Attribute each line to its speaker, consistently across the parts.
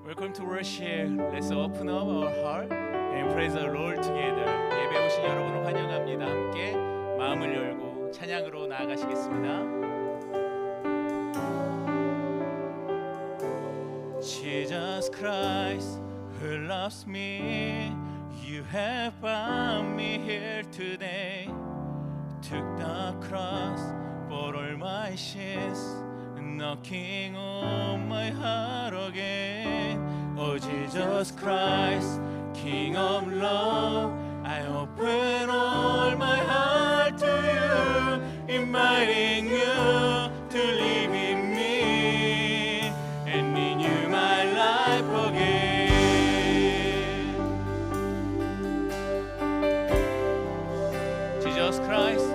Speaker 1: Welcome to worship. Let's open up our heart and praise the Lord together. 예배 오신 여러분을 환영합니다. 함께 마음을 열고 찬양으로 나아가시겠습니다. Jesus Christ, who loves me, you have brought me here today. Took the cross for all my sins, knocking on my heart again. Oh Jesus Christ, King of love, I open all my heart to you, inviting you to live in me and renew my life again. Jesus Christ,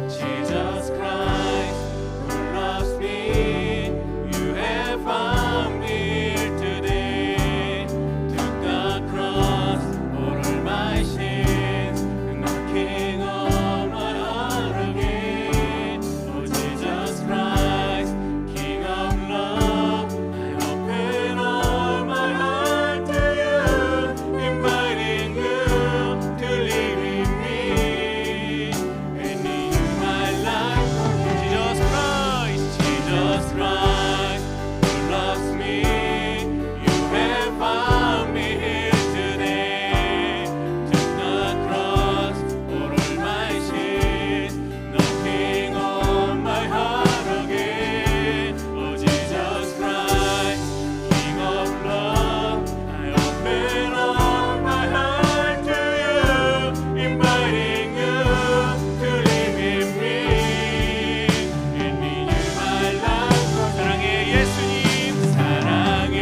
Speaker 1: Jesus Christ, who loves me, you have found me today. Took the cross for all my sins, knocking on my heart again. Oh Jesus Christ, King of love, I open all my heart to you, inviting you to live in me and renew my life. Jesus Christ, Jesus Christ, who loves me, you have found me here today. Took the cross for all my sins, knocking on my heart again. Oh Jesus Christ, King of love, I open all my heart to you, inviting you to live in me and renew my life. 사랑해 예수님, 사랑해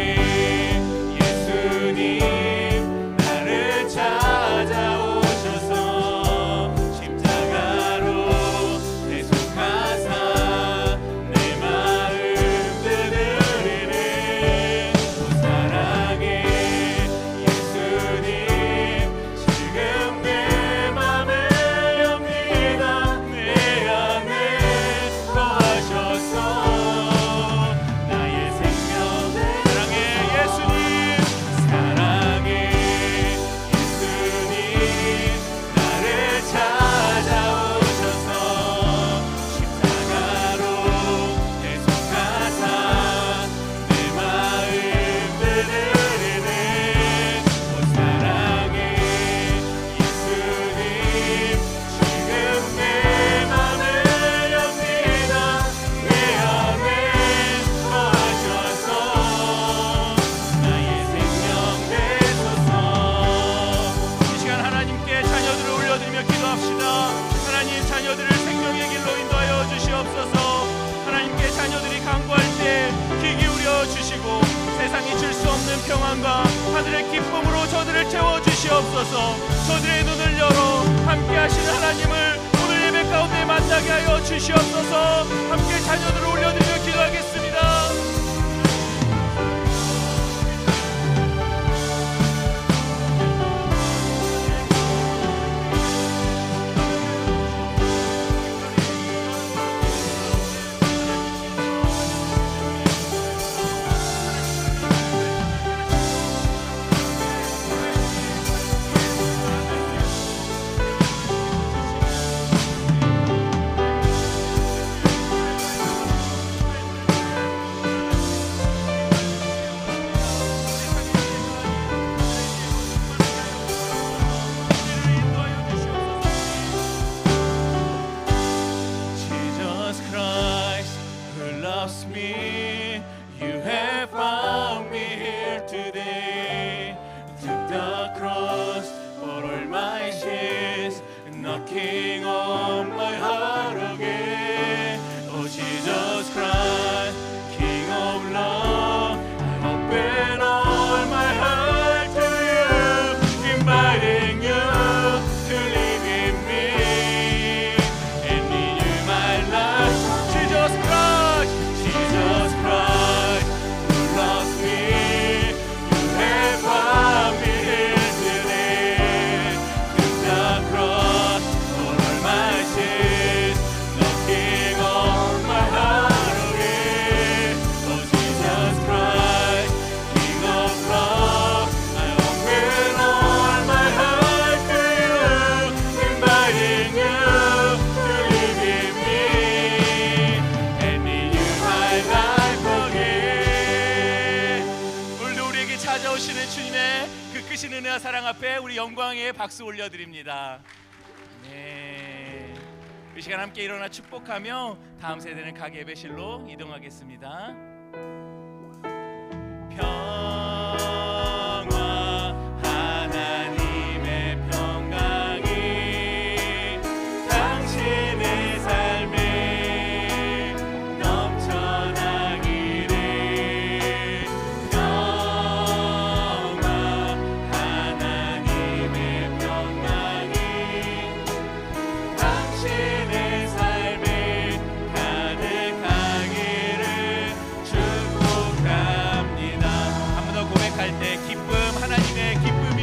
Speaker 1: 예수님, 나를 찾아오셔서 십자가로 대속하사 내 마음 되드리네. 오 사랑해 예수님, 지금 내 맘을 엽니다. 내 안에 거하셔서 나의 생명. 사랑해 예수님, 사랑해 예수님, 나를 찾아오셔서 십자가로 대속하사 내 마음 되드리네. 오 사랑해 예수님, 지금 내 맘을 엽니다. 내 안에 거하셔서 나의 생명 되소서. 이 시간 하나님께 자녀들을 올려드리며 기도합시다. 하나님, 자녀들을 생명의 길로 인도하여 주시옵소서. 하나님께 자녀들이 간구할 때 귀 기울여 주시고 세상이 줄 수 없는 평안과 하늘의 기쁨으로 저들을 채워 주시옵소서. 저들의 눈을 열어 함께 하신 하나님을 오늘 예배 가운데 만나게 하여 주시옵소서. 함께 자녀들을 올려드리며 기도하겠습니다. 찾아오시는 주님의 그 크신 은혜와 사랑 앞에 우리 영광의 박수 올려드립니다. 네, 이 시간 함께 일어나 축복하며 다음 세대는 각 예배실로 이동하겠습니다. 평화 하나님의 평강이 당신의 삶에 넘쳐나기를. 평화 하나님의 평강이 당신의 삶에 가득하기를 축복합니다. 한 번 더 고백할 때 기쁨, 하나님의 기쁨이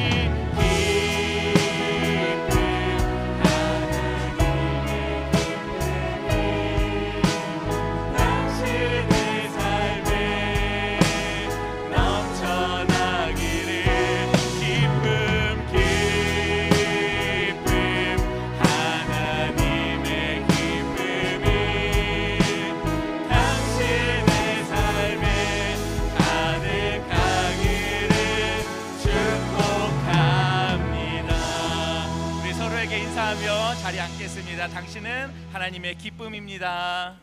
Speaker 1: 당신의 삶에 넘쳐나기를. 기쁨 하나님의 기쁨이 당신의 삶에 가득하기를 축복합니다. 우리 서로에게 인사하며 자리에 앉겠습니다. 당신은 하나님의 기쁨입니다.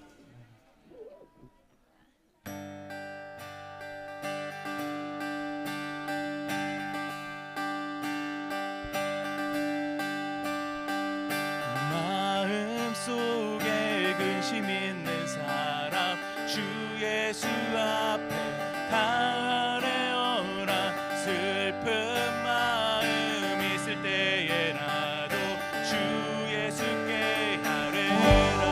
Speaker 1: 마음속에 근심 있는 사람 주 예수 앞에 달래어라. 슬픈 마음 있을 때에라도 주 예수께 아뢰라.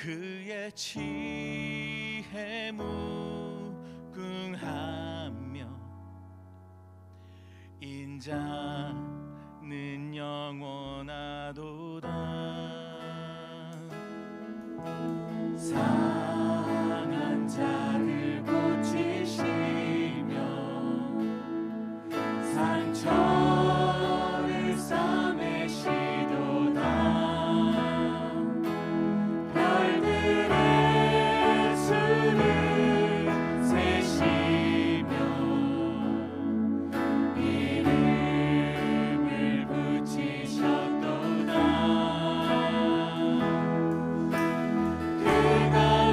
Speaker 1: 그의 지혜 무궁하며 인자는 영원하도다. 상한 자를 고치시며 상처를 싸매시도다. 별들의 수를 세시며 이름을 붙이셨도다. 그가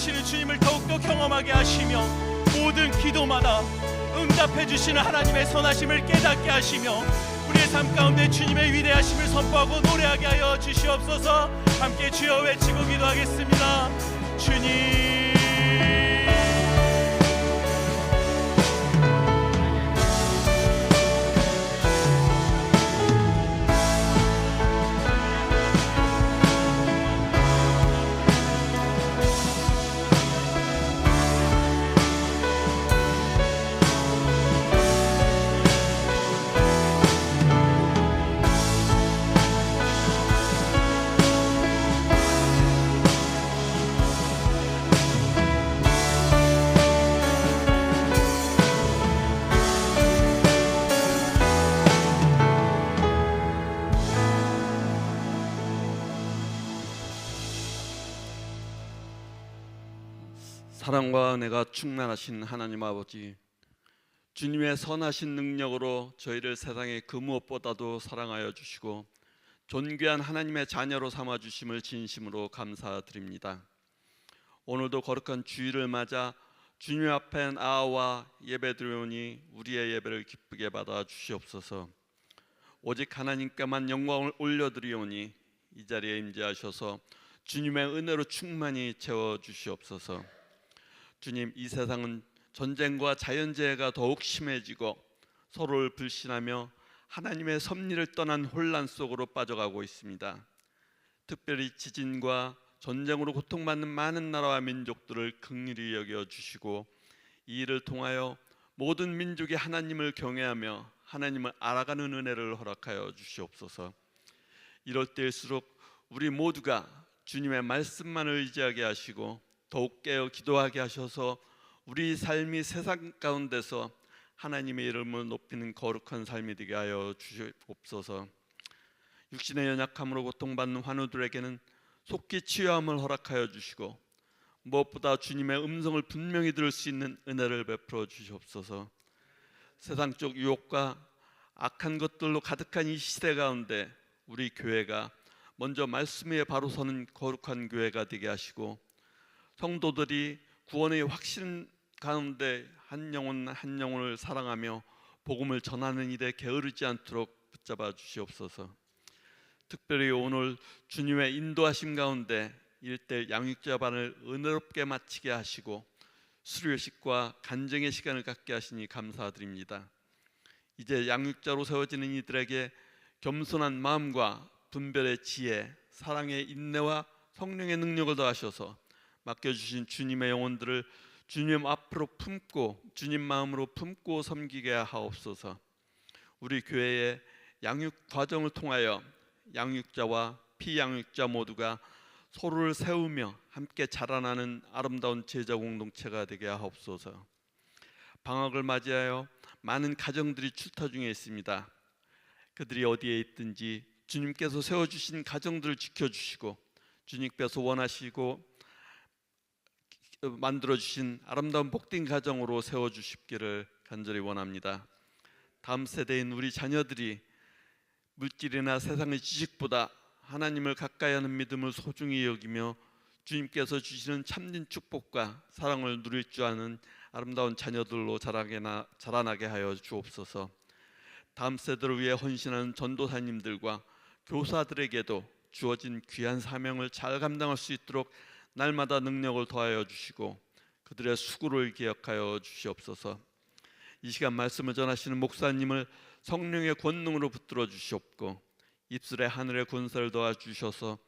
Speaker 1: 살아계시는 주님을 더욱더 경험하게 하시며 모든 기도마다 응답해 주시는 하나님의 선하심을 깨닫게 하시며 우리의 삶 가운데 주님의 위대하심을 선포하고 노래하게 하여 주시옵소서. 함께 주여 외치고 기도하겠습니다. 주님,
Speaker 2: 사랑과 은혜가 충만하신 하나님 아버지, 주님의 선하신 능력으로 저희를 세상의 그 무엇보다도 사랑하여 주시고 존귀한 하나님의 자녀로 삼아 주심을 진심으로 감사드립니다. 오늘도 거룩한 주일을 맞아 주님 앞에 나와 예배드리오니 우리의 예배를 기쁘게 받아 주시옵소서. 오직 하나님께만 영광을 올려드리오니 이 자리에 임재하셔서 주님의 은혜로 충만히 채워 주시옵소서. 주님, 이 세상은 전쟁과 자연재해가 더욱 심해지고 서로를 불신하며 하나님의 섭리를 떠난 혼란 속으로 빠져가고 있습니다. 특별히 지진과 전쟁으로 고통받는 많은 나라와 민족들을 긍휼히 여겨 주시고 이 일을 통하여 모든 민족이 하나님을 경외하며 하나님을 알아가는 은혜를 허락하여 주시옵소서. 이럴 때일수록 우리 모두가 주님의 말씀만을 의지하게 하시고 더욱 깨어 기도하게 하셔서 우리 삶이 세상 가운데서 하나님의 이름을 높이는 거룩한 삶이 되게 하여 주시옵소서. 육신의 연약함으로 고통받는 환우들에게는 속히 치유함을 허락하여 주시고 무엇보다 주님의 음성을 분명히 들을 수 있는 은혜를 베풀어 주시옵소서. 세상적 유혹과 악한 것들로 가득한 이 시대 가운데 우리 교회가 먼저 말씀 위에 바로 서는 거룩한 교회가 되게 하시고 성도들이 구원의 확신 가운데 한 영혼 한 영혼을 사랑하며 복음을 전하는 일에 게으르지 않도록 붙잡아 주시옵소서. 특별히 오늘 주님의 인도하심 가운데 일대 양육자반을 은혜롭게 마치게 하시고 수료식과 간증의 시간을 갖게 하시니 감사드립니다. 이제 양육자로 세워지는 이들에게 겸손한 마음과 분별의 지혜, 사랑의 인내와 성령의 능력을 더하셔서 맡겨주신 주님의 영혼들을 주님 앞으로 품고 주님 마음으로 품고 섬기게 하옵소서. 우리 교회의 양육 과정을 통하여 양육자와 피양육자 모두가 서로를 세우며 함께 자라나는 아름다운 제자 공동체가 되게 하옵소서. 방학을 맞이하여 많은 가정들이 출타 중에 있습니다. 그들이 어디에 있든지 주님께서 세워주신 가정들을 지켜주시고 주님께서 원하시고 만들어주신 아름다운 복된 가정으로 세워주십기를 간절히 원합니다. 다음 세대인 우리 자녀들이 물질이나 세상의 지식보다 하나님을 가까이 하는 믿음을 소중히 여기며 주님께서 주시는 참된 축복과 사랑을 누릴 줄 아는 아름다운 자녀들로 자라나게 하여 주옵소서. 다음 세대를 위해 헌신하는 전도사님들과 교사들에게도 주어진 귀한 사명을 잘 감당할 수 있도록 날마다 능력을 더하여 주시고 그들의 수고를 기억하여 주시옵소서. 이 시간 말씀을 전하시는 목사님을 성령의 권능으로 붙들어 주시옵고 입술에 하늘의 권세를 더하 주셔서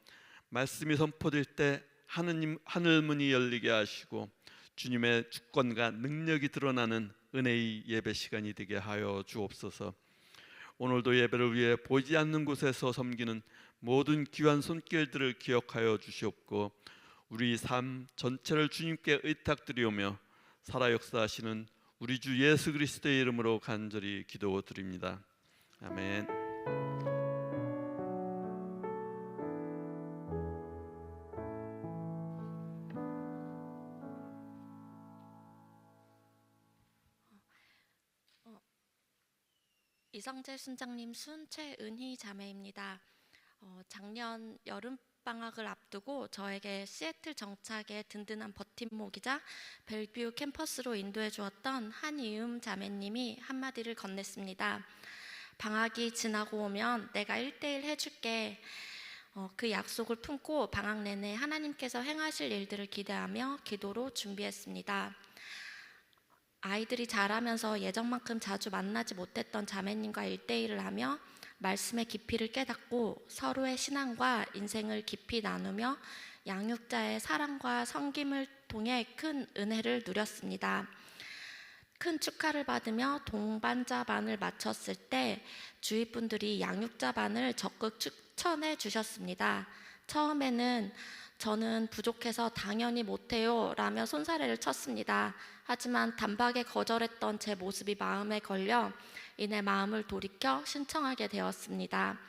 Speaker 2: 말씀이 선포될 때 하늘 문이 열리게 하시고 주님의 주권과 능력이 드러나는 은혜의 예배 시간이 되게 하여 주옵소서. 오늘도 예배를 위해 보이지 않는 곳에서 섬기는 모든 귀한 손길들을 기억하여 주시옵고 우리 삶 전체를 주님께 의탁드리오며 살아 역사하시는 우리 주 예수 그리스도의 이름으로 간절히 기도드립니다. 아멘.
Speaker 3: 이성재 순장님 순 최은희 자매입니다. 작년 여름 방학을 앞두고 저에게 시애틀 정착의 든든한 버팀목이자 벨뷰 캠퍼스로 인도해 주었던 한이음 자매님이 한마디를 건넸습니다. 방학이 지나고 오면 내가 1대1 해줄게. 그 약속을 품고 방학 내내 하나님께서 행하실 일들을 기대하며 기도로 준비했습니다. 아이들이 자라면서 예전만큼 자주 만나지 못했던 자매님과 1대1을 하며 말씀의 깊이를 깨닫고 서로의 신앙과 인생을 깊이 나누며 양육자의 사랑과 섬김을 통해 큰 은혜를 누렸습니다. 큰 축하를 받으며 동반자 반을 마쳤을 때 주위 분들이 양육자 반을 적극 추천해 주셨습니다. 처음에는 저는 부족해서 당연히 못해요 라며 손사래를 쳤습니다. 하지만 단박에 거절했던 제 모습이 마음에 걸려 이내 마음을 돌이켜 신청하게 되었습니다.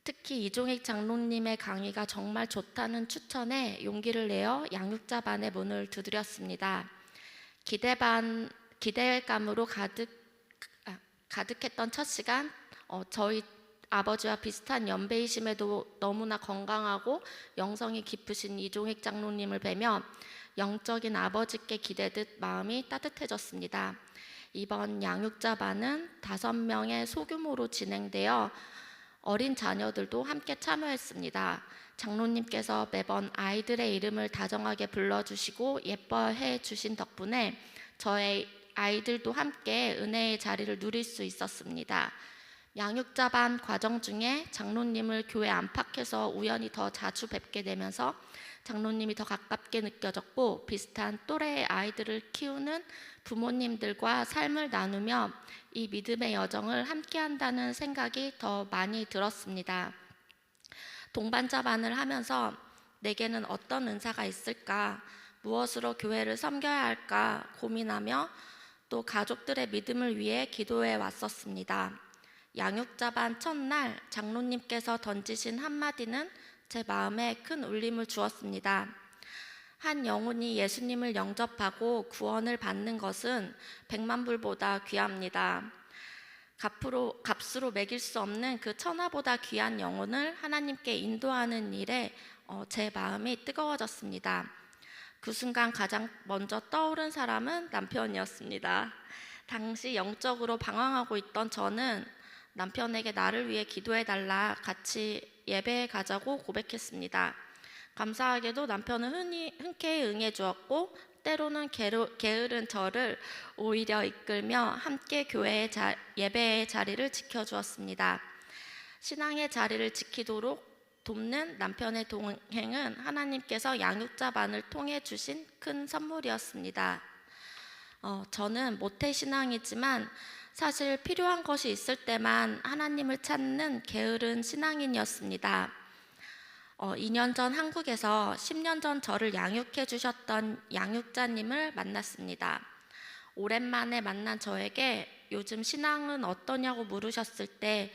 Speaker 3: 특히 이종익 장로님의 강의가 정말 좋다는 추천에 용기를 내어 양육자 반의 문을 두드렸습니다. 기대감으로 가득했던 첫 시간, 저희 아버지와 비슷한 연배이심에도 너무나 건강하고 영성이 깊으신 이종익 장로님을 뵈며 영적인 아버지께 기대듯 마음이 따뜻해졌습니다. 이번 양육자반은 5명의 소규모로 진행되어 어린 자녀들도 함께 참여했습니다. 장로님께서 매번 아이들의 이름을 다정하게 불러주시고 예뻐해 주신 덕분에 저의 아이들도 함께 은혜의 자리를 누릴 수 있었습니다. 양육자반 과정 중에 장로님을 교회 안팎에서 우연히 더 자주 뵙게 되면서 장로님이 더 가깝게 느껴졌고 비슷한 또래의 아이들을 키우는 부모님들과 삶을 나누며 이 믿음의 여정을 함께한다는 생각이 더 많이 들었습니다. 동반자반을 하면서 내게는 어떤 은사가 있을까, 무엇으로 교회를 섬겨야 할까 고민하며 또 가족들의 믿음을 위해 기도해 왔었습니다. 양육자반 첫날 장로님께서 던지신 한마디는 제 마음에 큰 울림을 주었습니다. 한 영혼이 예수님을 영접하고 구원을 받는 것은 100만 불보다 귀합니다. 값으로 매길 수 없는 그 천하보다 귀한 영혼을 하나님께 인도하는 일에 제 마음이 뜨거워졌습니다. 그 순간 가장 먼저 떠오른 사람은 남편이었습니다. 당시 영적으로 방황하고 있던 저는 남편에게 나를 위해 기도해달라, 같이 예배에 가자고 고백했습니다. 감사하게도 남편은 흔쾌히 응해주었고 때로는 게으른 저를 오히려 이끌며 함께 교회의 예배의 자리를 지켜주었습니다. 신앙의 자리를 지키도록 돕는 남편의 동행은 하나님께서 양육자반을 통해 주신 큰 선물이었습니다. 저는 모태신앙이지만 사실 필요한 것이 있을 때만 하나님을 찾는 게으른 신앙인이었습니다. 2년 전 한국에서 10년 전 저를 양육해 주셨던 양육자님을 만났습니다. 오랜만에 만난 저에게 요즘 신앙은 어떠냐고 물으셨을 때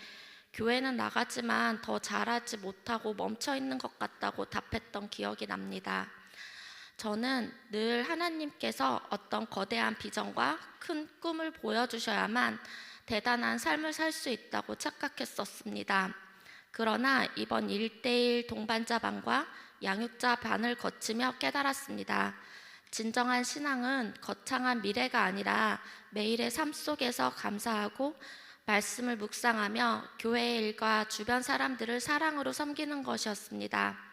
Speaker 3: 교회는 나가지만 더 잘하지 못하고 멈춰 있는 것 같다고 답했던 기억이 납니다. 저는 늘 하나님께서 어떤 거대한 비전과 큰 꿈을 보여주셔야만 대단한 삶을 살 수 있다고 착각했었습니다. 그러나 이번 1대1 동반자반과 양육자반을 거치며 깨달았습니다. 진정한 신앙은 거창한 미래가 아니라 매일의 삶 속에서 감사하고 말씀을 묵상하며 교회의 일과 주변 사람들을 사랑으로 섬기는 것이었습니다.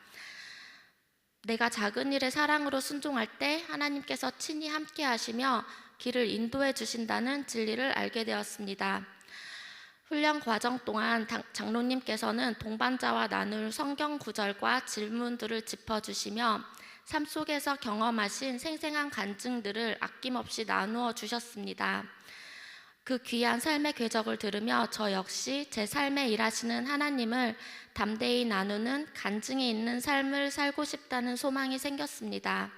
Speaker 3: 내가 작은 일에 사랑으로 순종할 때 하나님께서 친히 함께 하시며 길을 인도해 주신다는 진리를 알게 되었습니다. 훈련 과정 동안 장로님께서는 동반자와 나눌 성경 구절과 질문들을 짚어주시며 삶 속에서 경험하신 생생한 간증들을 아낌없이 나누어 주셨습니다. 그 귀한 삶의 궤적을 들으며 저 역시 제 삶에 일하시는 하나님을 담대히 나누는 간증이 있는 삶을 살고 싶다는 소망이 생겼습니다.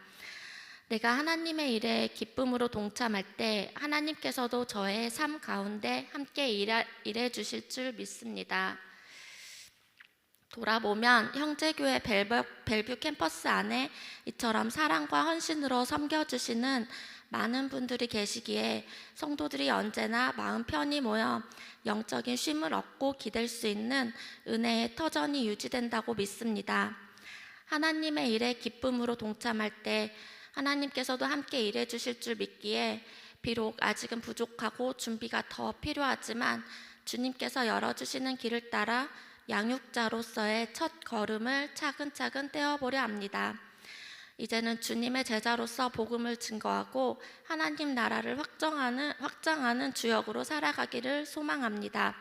Speaker 3: 내가 하나님의 일에 기쁨으로 동참할 때 하나님께서도 저의 삶 가운데 함께 일해 주실 줄 믿습니다. 돌아보면 형제교회 벨뷰 캠퍼스 안에 이처럼 사랑과 헌신으로 섬겨주시는 많은 분들이 계시기에 성도들이 언제나 마음 편히 모여 영적인 쉼을 얻고 기댈 수 있는 은혜의 터전이 유지된다고 믿습니다. 하나님의 일에 기쁨으로 동참할 때 하나님께서도 함께 일해 주실 줄 믿기에 비록 아직은 부족하고 준비가 더 필요하지만 주님께서 열어주시는 길을 따라 양육자로서의 첫 걸음을 차근차근 떼어보려 합니다. 이제는 주님의 제자로서 복음을 증거하고 하나님 나라를 확장하는 주역으로 살아가기를 소망합니다.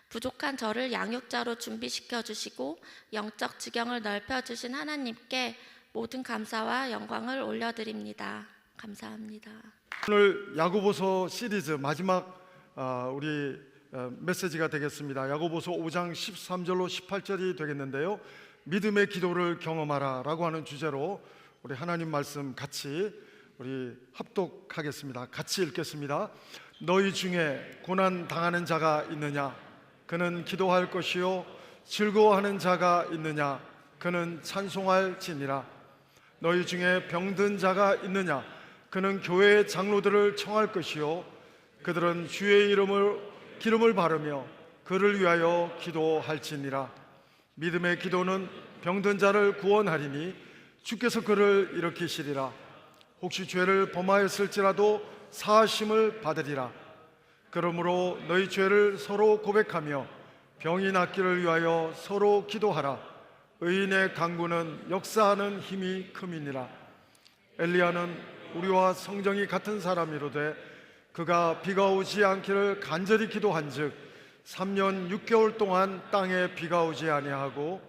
Speaker 3: 부족한 저를 양육자로 준비시켜 주시고 영적 지경을 넓혀 주신 하나님께 모든 감사와 영광을 올려드립니다. 감사합니다.
Speaker 4: 오늘 야고보서 시리즈 마지막 우리 메시지가 되겠습니다. 야고보서 5장 13절로 18절이 되겠는데요. 믿음의 기도를 경험하라 라고 하는 주제로 우리 하나님 말씀 같이 우리 합독하겠습니다. 같이 읽겠습니다. 너희 중에 고난 당하는 자가 있느냐? 그는 기도할 것이요 즐거워하는 자가 있느냐? 그는 찬송할지니라. 너희 중에 병든 자가 있느냐? 그는 교회의 장로들을 청할 것이요 그들은 주의 기름을 바르며 그를 위하여 기도할지니라. 믿음의 기도는 병든 자를 구원하리니 주께서 그를 일으키시리라. 혹시 죄를 범하였을지라도 사하심을 받으리라. 그러므로 너희 죄를 서로 고백하며 병이 낫기를 위하여 서로 기도하라. 의인의 간구는 역사하는 힘이 큼이니라. 엘리야는 우리와 성정이 같은 사람이로되 그가 비가 오지 않기를 간절히 기도한즉 3년 6개월 동안 땅에 비가 오지 아니하고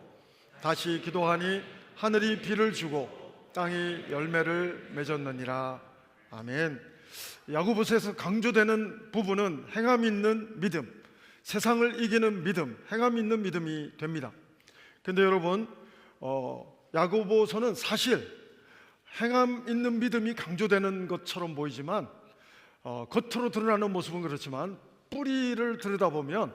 Speaker 4: 다시 기도하니 하늘이 비를 주고 땅이 열매를 맺었느니라. 아멘. 야고보서에서 강조되는 부분은 행함 있는 믿음, 세상을 이기는 믿음, 행함 있는 믿음이 됩니다. 근데 여러분 야고보서는 사실 행함 있는 믿음이 강조되는 것처럼 보이지만 겉으로 드러나는 모습은 그렇지만 뿌리를 들여다보면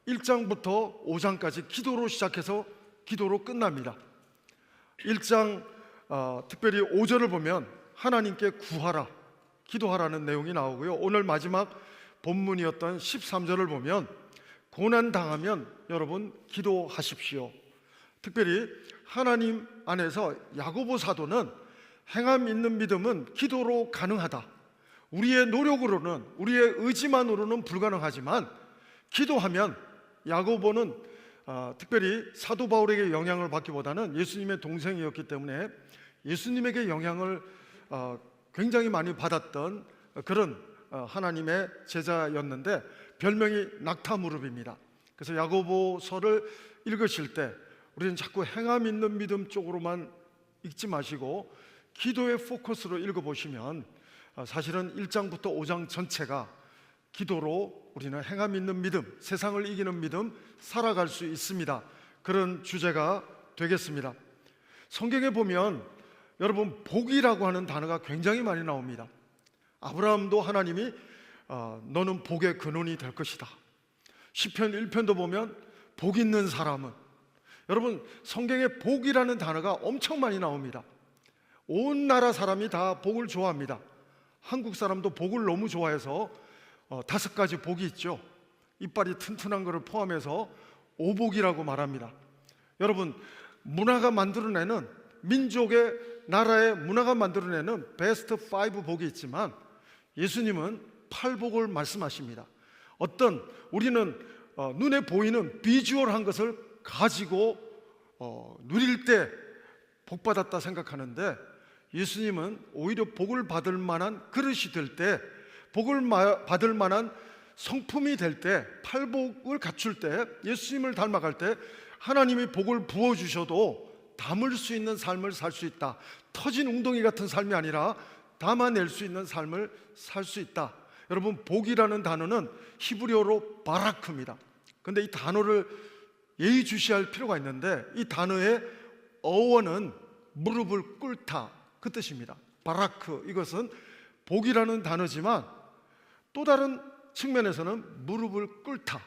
Speaker 4: 1장부터 5장까지 기도로 시작해서 기도로 끝납니다. 1장 특별히 5절을 보면 하나님께 구하라, 기도하라는 내용이 나오고요. 오늘 마지막 본문이었던 13절을 보면 고난 당하면 여러분 기도하십시오. 특별히 하나님 안에서 야고보 사도는 행함 있는 믿음은 기도로 가능하다. 우리의 노력으로는, 우리의 의지만으로는 불가능하지만 기도하면 야고보는 특별히 사도 바울에게 영향을 받기보다는 예수님의 동생이었기 때문에 예수님에게 영향을 굉장히 많이 받았던 그런 하나님의 제자였는데 별명이 낙타무릎입니다. 그래서 야고보서를 읽으실 때 우리는 자꾸 행함 있는 믿음 쪽으로만 읽지 마시고 기도의 포커스로 읽어보시면 사실은 1장부터 5장 전체가 기도로 우리는 행함 있는 믿음, 세상을 이기는 믿음 살아갈 수 있습니다. 그런 주제가 되겠습니다. 성경에 보면 여러분 복이라고 하는 단어가 굉장히 많이 나옵니다. 아브라함도 하나님이 너는 복의 근원이 될 것이다. 시편 1편도 보면 복 있는 사람은, 여러분 성경에 복이라는 단어가 엄청 많이 나옵니다. 온 나라 사람이 다 복을 좋아합니다. 한국 사람도 복을 너무 좋아해서 5가지 복이 있죠. 이빨이 튼튼한 것을 포함해서 오복이라고 말합니다. 여러분 문화가 만들어내는, 민족의 나라의 문화가 만들어내는 베스트 5 복이 있지만 예수님은 8복을 말씀하십니다. 어떤 우리는 눈에 보이는 비주얼한 것을 가지고 누릴 때 복받았다 생각하는데 예수님은 오히려 복을 받을 만한 그릇이 될 때, 복을 받을 만한 성품이 될 때, 팔복을 갖출 때, 예수님을 닮아갈 때 하나님이 복을 부어주셔도 담을 수 있는 삶을 살 수 있다. 터진 웅덩이 같은 삶이 아니라 담아낼 수 있는 삶을 살 수 있다. 여러분 복이라는 단어는 히브리어로 바라크입니다. 근데 이 단어를 예의주시할 필요가 있는데 이 단어의 어원은 무릎을 꿇다 그 뜻입니다. 바라크, 이것은 복이라는 단어지만 또 다른 측면에서는 무릎을 꿇다.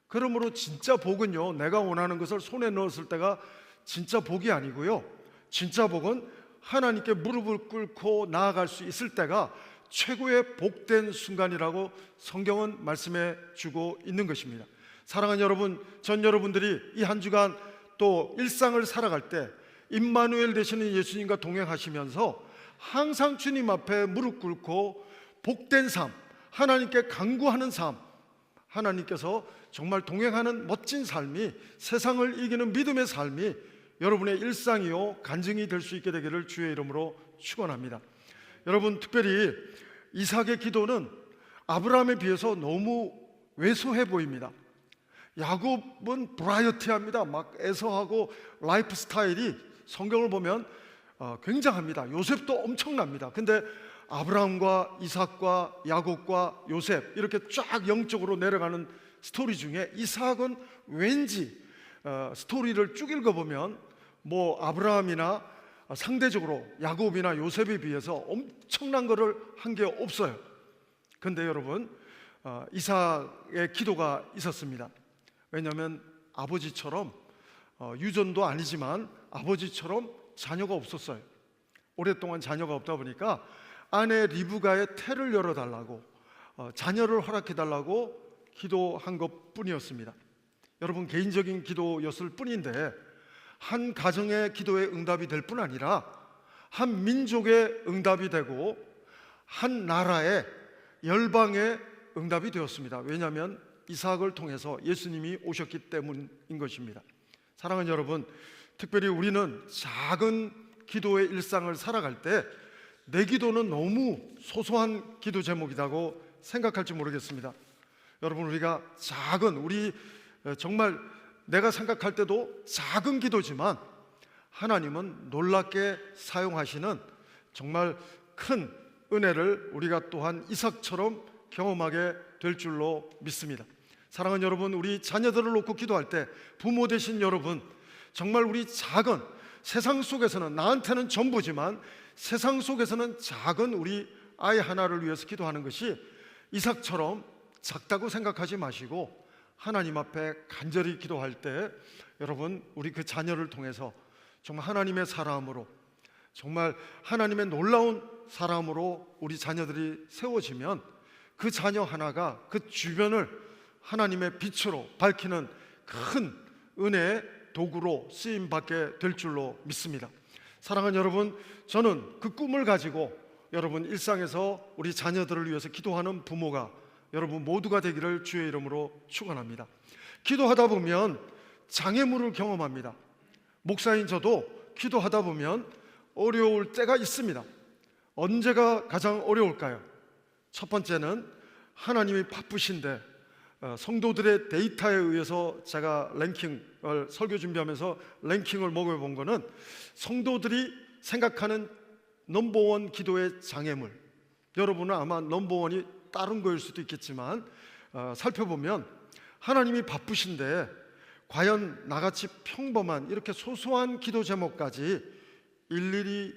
Speaker 4: 그러므로 진짜 복은요, 내가 원하는 것을 손에 넣었을 때가 진짜 복이 아니고요, 진짜 복은 하나님께 무릎을 꿇고 나아갈 수 있을 때가 최고의 복된 순간이라고 성경은 말씀해 주고 있는 것입니다. 사랑하는 여러분, 전 여러분들이 이 한 주간 또 일상을 살아갈 때 임마누엘 되시는 예수님과 동행하시면서 항상 주님 앞에 무릎 꿇고 복된 삶, 하나님께 간구하는 삶, 하나님께서 정말 동행하는 멋진 삶이, 세상을 이기는 믿음의 삶이 여러분의 일상이요 간증이 될 수 있게 되기를 주의 이름으로 축원합니다. 여러분, 특별히 이삭의 기도는 아브라함에 비해서 너무 왜소해 보입니다. 야곱은 브라이어티합니다. 막 애서하고 라이프 스타일이 성경을 보면 굉장합니다. 요셉도 엄청납니다. 근데 아브라함과 이삭과 야곱과 요셉 이렇게 쫙 영적으로 내려가는 스토리 중에 이삭은 왠지 스토리를 쭉 읽어보면 뭐 아브라함이나 상대적으로 야곱이나 요셉에 비해서 엄청난 것을 한 게 없어요. 근데 여러분, 이삭의 기도가 있었습니다. 왜냐하면 아버지처럼 유전도 아니지만 아버지처럼 자녀가 없었어요. 오랫동안 자녀가 없다 보니까 아내 리브가의 태를 열어달라고, 자녀를 허락해달라고 기도한 것뿐이었습니다. 여러분, 개인적인 기도였을 뿐인데 한 가정의 기도에 응답이 될 뿐 아니라 한 민족의 응답이 되고 한 나라의 열방의 응답이 되었습니다. 왜냐하면 이삭을 통해서 예수님이 오셨기 때문인 것입니다. 사랑하는 여러분, 특별히 우리는 작은 기도의 일상을 살아갈 때 내 기도는 너무 소소한 기도 제목이라고 생각할지 모르겠습니다. 여러분, 우리가 작은, 우리 정말 내가 생각할 때도 작은 기도지만 하나님은 놀랍게 사용하시는 정말 큰 은혜를 우리가 또한 이삭처럼 경험하게 될 줄로 믿습니다. 사랑하는 여러분, 우리 자녀들을 놓고 기도할 때 부모 되신 여러분, 정말 우리 작은, 세상 속에서는 나한테는 전부지만 세상 속에서는 작은 우리 아이 하나를 위해서 기도하는 것이 이삭처럼 작다고 생각하지 마시고 하나님 앞에 간절히 기도할 때 여러분, 우리 그 자녀를 통해서 정말 하나님의 사람으로, 정말 하나님의 놀라운 사람으로 우리 자녀들이 세워지면 그 자녀 하나가 그 주변을 하나님의 빛으로 밝히는 큰 은혜의 도구로 쓰임받게 될 줄로 믿습니다. 사랑하는 여러분, 저는 그 꿈을 가지고 여러분 일상에서 우리 자녀들을 위해서 기도하는 부모가 여러분 모두가 되기를 주의 이름으로 축원합니다. 기도하다 보면 장애물을 경험합니다. 목사인 저도 기도하다 보면 어려울 때가 있습니다. 언제가 가장 어려울까요? 첫 번째는 하나님이 바쁘신데 성도들의 데이터에 의해서 제가 랭킹을 설교 준비하면서 랭킹을 먹어본 거는 성도들이 생각하는 넘버원 기도의 장애물, 여러분은 아마 넘버원이 다른 거일 수도 있겠지만 살펴보면 하나님이 바쁘신데 과연 나같이 평범한 이렇게 소소한 기도 제목까지 일일이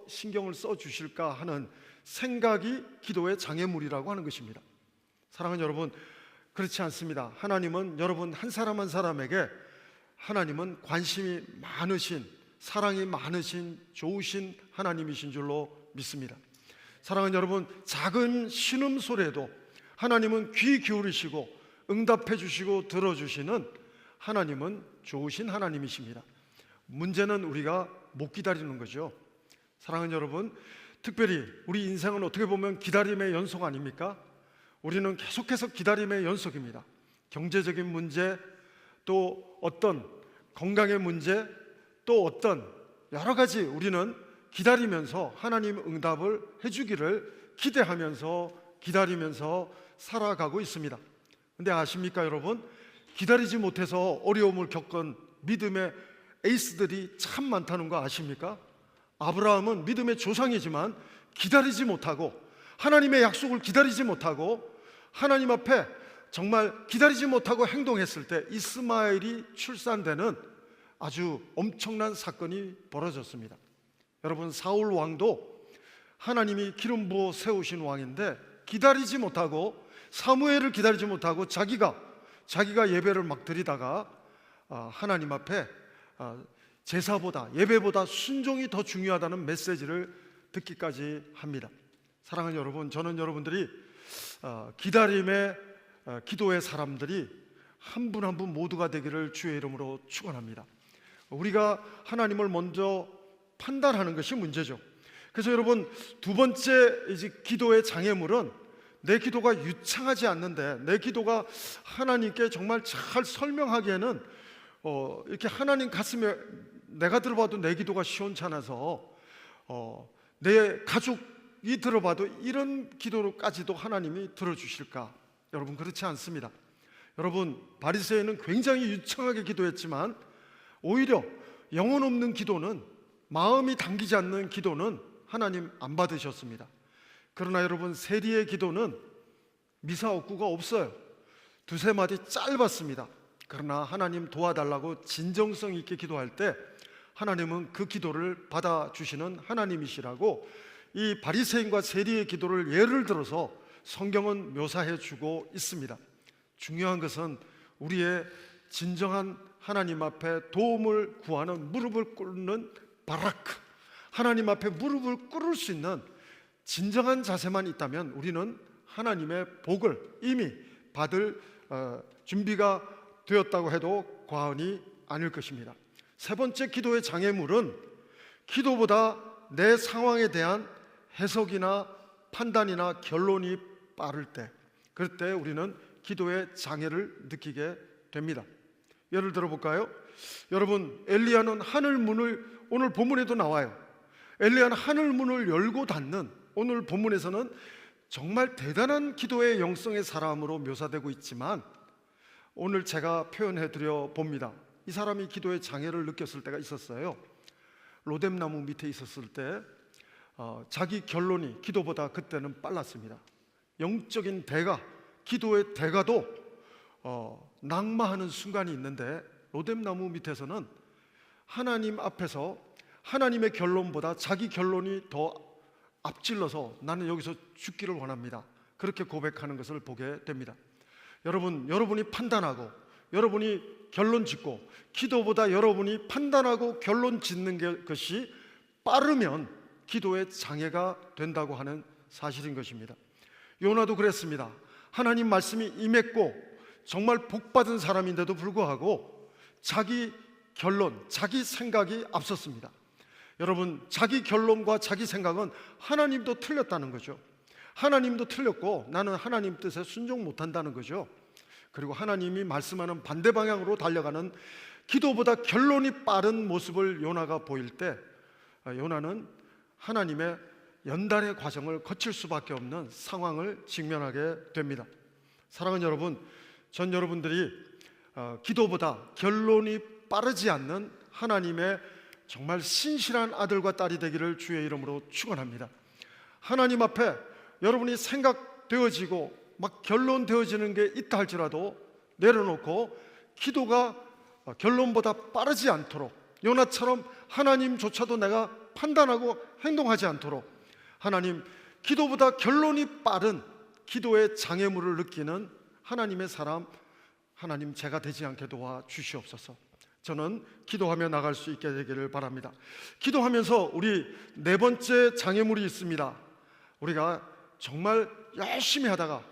Speaker 4: 신경을 써 주실까 하는 생각이 기도의 장애물이라고 하는 것입니다. 사랑하는 여러분, 그렇지 않습니다. 하나님은 여러분 한 사람 한 사람에게 하나님은 관심이 많으신, 사랑이 많으신, 좋으신 하나님이신 줄로 믿습니다. 사랑하는 여러분, 작은 신음소리에도 하나님은 귀 기울이시고 응답해 주시고 들어주시는 하나님은 좋으신 하나님이십니다. 문제는 우리가 못 기다리는 거죠. 사랑하는 여러분, 특별히 우리 인생은 어떻게 보면 기다림의 연속 아닙니까? 우리는 계속해서 기다림의 연속입니다. 경제적인 문제, 또 어떤 건강의 문제, 또 어떤 여러 가지 우리는 기다리면서 하나님 응답을 해주기를 기대하면서 기다리면서 살아가고 있습니다. 근데 아십니까 여러분? 기다리지 못해서 어려움을 겪은 믿음의 에이스들이 참 많다는 거 아십니까? 아브라함은 믿음의 조상이지만 기다리지 못하고, 하나님의 약속을 기다리지 못하고, 하나님 앞에 정말 기다리지 못하고 행동했을 때 이스마엘이 출산되는 아주 엄청난 사건이 벌어졌습니다. 여러분, 사울 왕도 하나님이 기름 부어 세우신 왕인데 기다리지 못하고, 사무엘을 기다리지 못하고 자기가 예배를 막 드리다가 하나님 앞에 제사보다, 예배보다 순종이 더 중요하다는 메시지를 듣기까지 합니다. 사랑하는 여러분, 저는 여러분들이 기다림의 기도의 사람들이 한 분 한 분 모두가 되기를 주의 이름으로 축원합니다. 우리가 하나님을 먼저 판단하는 것이 문제죠. 그래서 여러분, 두 번째 이제 기도의 장애물은 내 기도가 유창하지 않는데, 내 기도가 하나님께 정말 잘 설명하기에는 이렇게 하나님 가슴에 내가 들어봐도 내 기도가 시원찮아서 내 가족이 들어봐도 이런 기도로까지도 하나님이 들어주실까? 여러분, 그렇지 않습니다. 여러분, 바리새인은 굉장히 유창하게 기도했지만 오히려 영혼 없는 기도는, 마음이 당기지 않는 기도는 하나님 안 받으셨습니다. 그러나 여러분, 세리의 기도는 미사 억구가 없어요. 두세 마디 짧았습니다. 그러나 하나님 도와달라고 진정성 있게 기도할 때 하나님은 그 기도를 받아주시는 하나님이시라고 이 바리새인과 세리의 기도를 예를 들어서 성경은 묘사해 주고 있습니다. 중요한 것은 우리의 진정한 하나님 앞에 도움을 구하는, 무릎을 꿇는 바라크, 하나님 앞에 무릎을 꿇을 수 있는 진정한 자세만 있다면 우리는 하나님의 복을 이미 받을 준비가 되었다고 해도 과언이 아닐 것입니다. 세 번째 기도의 장애물은 기도보다 내 상황에 대한 해석이나 판단이나 결론이 빠를 때, 그럴 때 우리는 기도의 장애를 느끼게 됩니다. 예를 들어 볼까요? 여러분, 엘리야는 하늘 문을, 오늘 본문에도 나와요. 엘리야는 하늘 문을 열고 닫는, 오늘 본문에서는 정말 대단한 기도의 영성의 사람으로 묘사되고 있지만 오늘 제가 표현해 드려 봅니다. 이 사람이 기도의 장애를 느꼈을 때가 있었어요. 로뎀나무 밑에 있었을 때 자기 결론이 기도보다 그때는 빨랐습니다. 영적인 대가, 기도의 대가도 낙마하는 순간이 있는데 로뎀나무 밑에서는 하나님 앞에서 하나님의 결론보다 자기 결론이 더 앞질러서 나는 여기서 죽기를 원합니다. 그렇게 고백하는 것을 보게 됩니다. 여러분, 여러분이 판단하고 여러분이 결론 짓고 기도보다 여러분이 판단하고 결론 짓는 것이 빠르면 기도의 장애가 된다고 하는 사실인 것입니다. 요나도 그랬습니다. 하나님 말씀이 임했고 정말 복받은 사람인데도 불구하고 자기 결론, 자기 생각이 앞섰습니다. 여러분, 자기 결론과 자기 생각은 하나님도 틀렸다는 거죠. 하나님도 틀렸고 나는 하나님 뜻에 순종 못한다는 거죠. 그리고 하나님이 말씀하는 반대 방향으로 달려가는 기도보다 결론이 빠른 모습을 요나가 보일 때 요나는 하나님의 연단의 과정을 거칠 수밖에 없는 상황을 직면하게 됩니다. 사랑하는 여러분, 전 여러분들이 기도보다 결론이 빠르지 않는 하나님의 정말 신실한 아들과 딸이 되기를 주의 이름으로 축원합니다. 하나님 앞에 여러분이 생각되어지고 막 결론되어지는 게 있다 할지라도 내려놓고 기도가 결론보다 빠르지 않도록, 요나처럼 하나님조차도 내가 판단하고 행동하지 않도록 하나님, 기도보다 결론이 빠른 기도의 장애물을 느끼는 하나님의 사람, 하나님 제가 되지 않게 도와주시옵소서. 저는 기도하며 나갈 수 있게 되기를 바랍니다. 기도하면서 우리 네 번째 장애물이 있습니다. 우리가 정말 열심히 하다가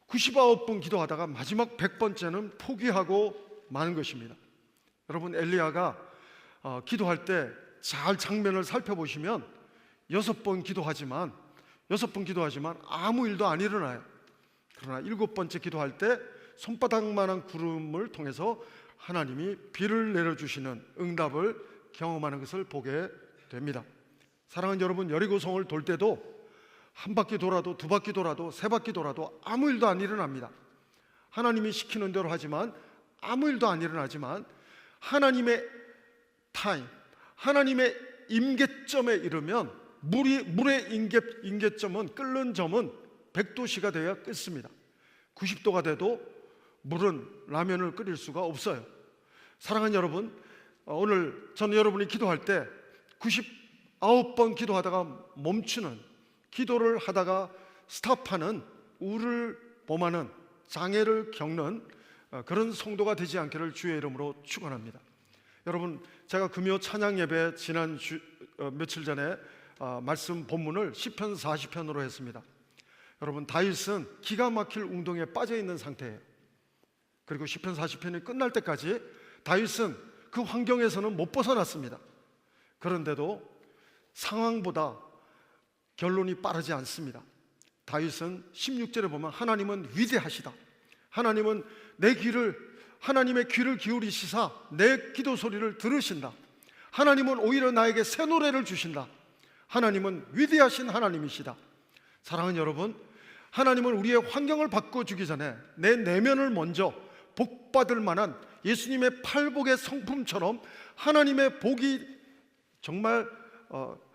Speaker 4: 99번 기도하다가 마지막 100번째는 포기하고 마는 것입니다. 여러분, 엘리야가 기도할 때 잘 장면을 살펴보시면 6번 기도하지만 아무 일도 안 일어나요. 그러나 7번째 기도할 때 손바닥만한 구름을 통해서 하나님이 비를 내려주시는 응답을 경험하는 것을 보게 됩니다. 사랑하는 여러분, 여리고성을 돌 때도 한 바퀴 돌아도 두 바퀴 돌아도 세 바퀴 돌아도 아무 일도 안 일어납니다. 하나님이 시키는 대로 하지만 아무 일도 안 일어나지만 하나님의 타임, 하나님의 임계점에 이르면 물의 임계점은, 끓는 점은 100도씨가 되어야 끓습니다. 90도가 돼도 물은 라면을 끓일 수가 없어요. 사랑하는 여러분, 오늘 저는 여러분이 기도할 때 99번 기도하다가 멈추는, 기도를 하다가 스탑하는, 우를 범하는, 장애를 겪는 그런 성도가 되지 않기를 주의 이름으로 축원합니다. 여러분, 제가 금요 찬양 예배 며칠 전에 말씀 본문을 시편 40편으로 했습니다. 여러분, 다윗은 기가 막힐 웅덩이에 빠져 있는 상태예요. 그리고 시편 40편이 끝날 때까지 다윗은 그 환경에서는 못 벗어났습니다. 그런데도 상황보다 결론이 빠르지 않습니다. 다윗은 16절에 보면 하나님은 위대하시다, 하나님은 하나님의 귀를 기울이시사 내 기도 소리를 들으신다, 하나님은 오히려 나에게 새 노래를 주신다, 하나님은 위대하신 하나님이시다. 사랑하는 여러분, 하나님은 우리의 환경을 바꿔주기 전에 내 내면을 먼저 복받을 만한 예수님의 팔복의 성품처럼 하나님의 복이 정말